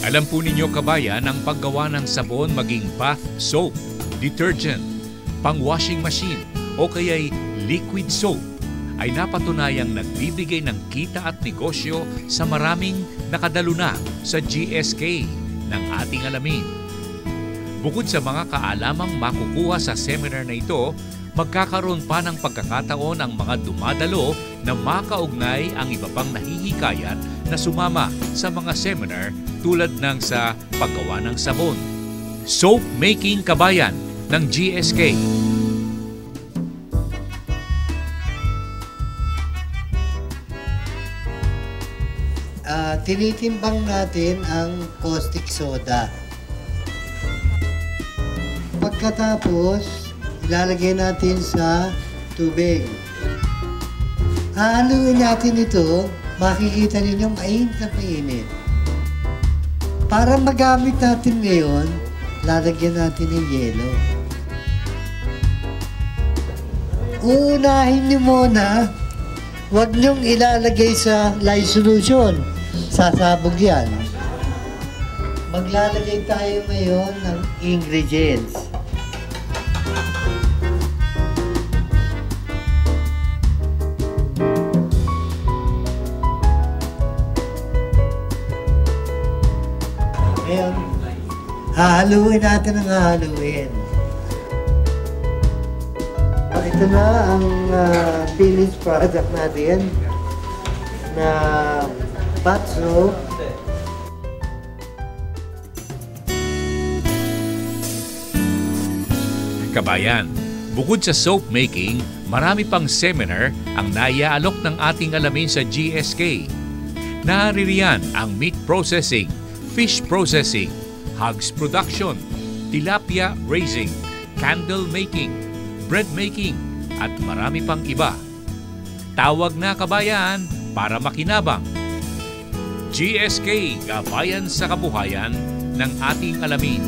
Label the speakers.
Speaker 1: Alam po ninyo kabayan ang paggawa ng sabon maging bath soap, detergent, pang-washing machine o kaya'y liquid soap ay napatunayang nagbibigay ng kita at negosyo sa maraming nakadaluna sa GSK ng ating alamin. Bukod sa mga kaalamang makukuha sa seminar na ito, magkakaroon pa ng pagkakataon ang mga dumadalo na makaugnay ang iba pang nahihikayat na sumama sa mga seminar tulad ng sa paggawa ng sabon. Soap Making Kabayan ng GSK.
Speaker 2: Tinitimbang natin ang caustic soda. Pagkatapos, ilalagay natin sa tubig. Hahaluin natin ito, makikita ninyo mainit na mainit. Para magamit natin ngayon, lalagyan natin ng yelo. Uunahin niyo muna, huwag niyong ilalagay sa lye solution. Sasabog yan. Maglalagay tayo ngayon ng ingredients. Ngayon, hahaluin natin ang hahaluin. Ito na ang finished product natin na bath soap.
Speaker 1: Kabayan, bukod sa soap making, marami pang seminar ang naiaalok ng ating alamin sa GSK. Naririyan ang meat processing, fish processing, hogs production, tilapia raising, candle making, bread making, at marami pang iba. Tawag na kabayan para makinabang. GSK, Kabayan sa Kabuhayan ng ating alamin.